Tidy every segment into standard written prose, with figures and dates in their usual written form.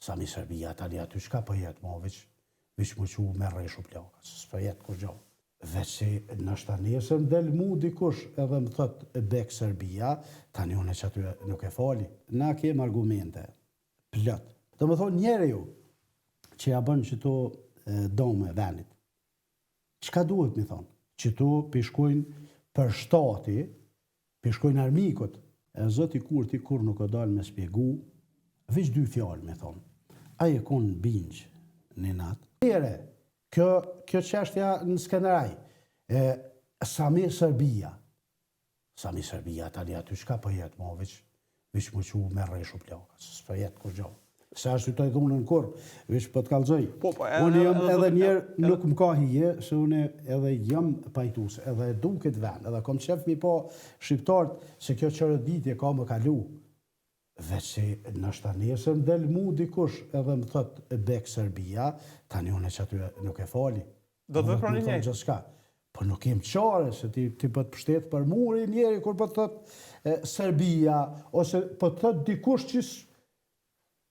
Sami Serbia, tani aty shka për jetë, mo, veç më që me rreshu plaka, së për jetë kur gjo. Veç që nështë ta nesër më del mu dikush edhe më thot bek Serbia, tani unë që aty nuk e fali. Na kem argumente, plot. Do më thonë njeri ju, që ja bën që to dome venit. Qka duhet mi thonë? Që tu pishkojnë për shtati, pishkojnë armikot. E zoti Kurti kur nuk o dalë me spjegu, veç dy fjallë mi thonë. Aje konë bingjë një natë. Njere, kjo qeshtja në Skenderaj, Sami Serbia. Sami Serbia, tani aty shka për jetë, mo, veç më që me rreshu plaka, së për jetë kur gjo. Se ashtu të dhunën kur, veç për të kalzoj. Unë jam edhe njerë nuk më ka hije, se unë edhe jam pajtus, edhe duket ven, edhe kom qef mi po shqiptarët se kjo qërëditje ka më kalu. Veç që nështë ta nesër më del mu dikush edhe më thot bek Serbia, tani unë që aty nuk e fali. Do të veproni njëjtë? Po nuk kem qare, se ti për të pështet për muri njeri, kur për të thot Serbia, ose për të thot dikush që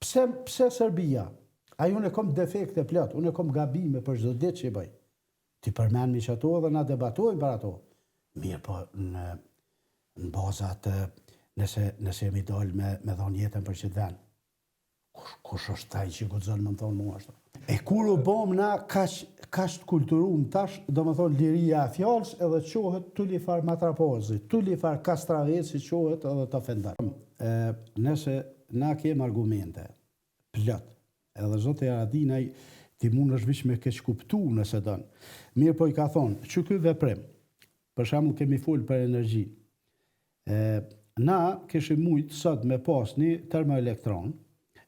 pse Serbia? A unë e kom defekte plot, unë e kom gabime për çdo ditë që i bëj. Ti përmenmi që ato dhe na debatojmë për ato. Mirë, po në bazat, nëse jemi dalë me dhonë jetën për qëtë ven. Kush është taj që gudzon më thonë mua ashtu? E kur u bom na kash të kulturum tash, do më thonë liria e fjallës edhe qohet Tulifar Matrapozi, Tulifar Kastraveci qohet edhe të ofendar. Nëse na kem argumente, plot, edhe zote Haradinaj ti mund është vish me keq kuptu nëse dënë. Mirë po i ka thonë, që ky veprim, për shembull kemi full për energji, na kishim mujt sot me pas një termoelektron,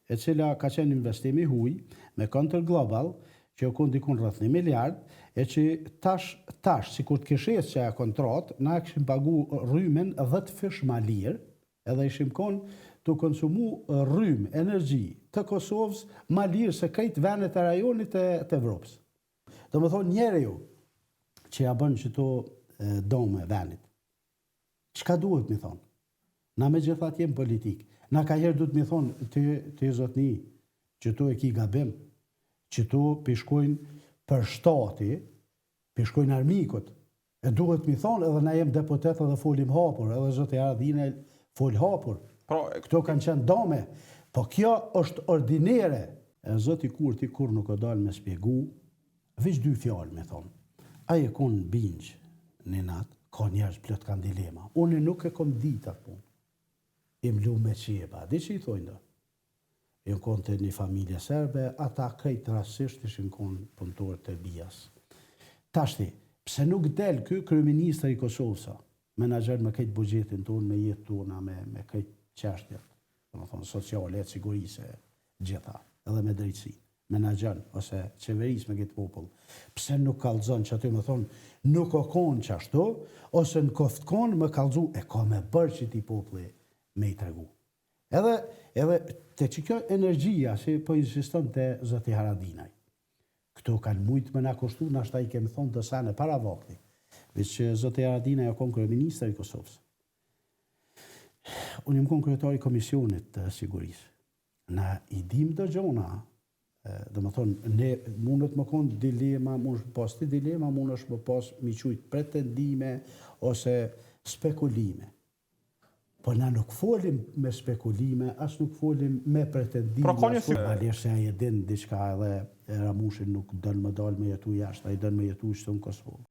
e cila ka qenë investimi huj, me Counter Global, që u konë dikun rrëth 1 miliard, e që tash, si kur të kishes që e kontrat, na kishim pagu rrymen 10 fish ma lirë, edhe ishim konë të konsumu rrym, energji të Kosovës ma lirë se krejt venet e rajonit të Evropës. Do më thonë njeri ju që ja bën që to dome venit. Qka duhet mi thonë? Na me gjithat jem politik. Na ka herë duhet mi thonë të zotni që to e ki gabim, që to pishkojnë për shtati, pishkojnë armikot. E duhet mi thonë edhe na jem deputet edhe folim hapur, edhe zote Haradinaj fol hapur. Këto kanë qenë dome, po kjo është ordinere. E zoti Kurti kur nuk o dalë me spjegu, veç dy fjallë me thonë. Aje konë bingjë një natë, ka njerës plët kanë dilema. Unë nuk e kom ditë atë punë. Im lu me qeba. Di që i thojnë do? Jënë konë të një familje serbe, ata krejt rasisht ishin konë punëtorë të bijas. Tashti, pse nuk del kë kryeministër i Kosovësa, menaxher me këtë bugjetin tonë, me jetë tona, me këtë qeshtjet, do të thonë sociale, sigurisë, gjitha, edhe me drejtësi, menaxher ose qeverisë me këtë popull. Pse nuk kallzon që aty më thonë, nuk o konë që ashtu, ose në koft konë më kallzu, e ka me bërë që ti populli me i tregu. Edhe të që kjo energjia, si po insiston të zoti Haradinaj, këto kanë mujtë me na kushtu, nashta i kemi thonë të sane para vakti, veç që zoti Haradinaj o konë kryeministër i Kosovës. Unë jam konë kryetari i Komisionit të Sigurisë. Na i dim të gjona, do më thonë, ne mundet më konë dilema, mund është pas të dilema, mund është më pas mi qujtë pretendime ose spekulime. Po na nuk folim me spekulime, as nuk folim me pretendime. Alisht se a jedin diçka edhe Ramushin nuk dënë më dalë me jetu jashtë, a i dënë me jetu ishtë në Kosovë.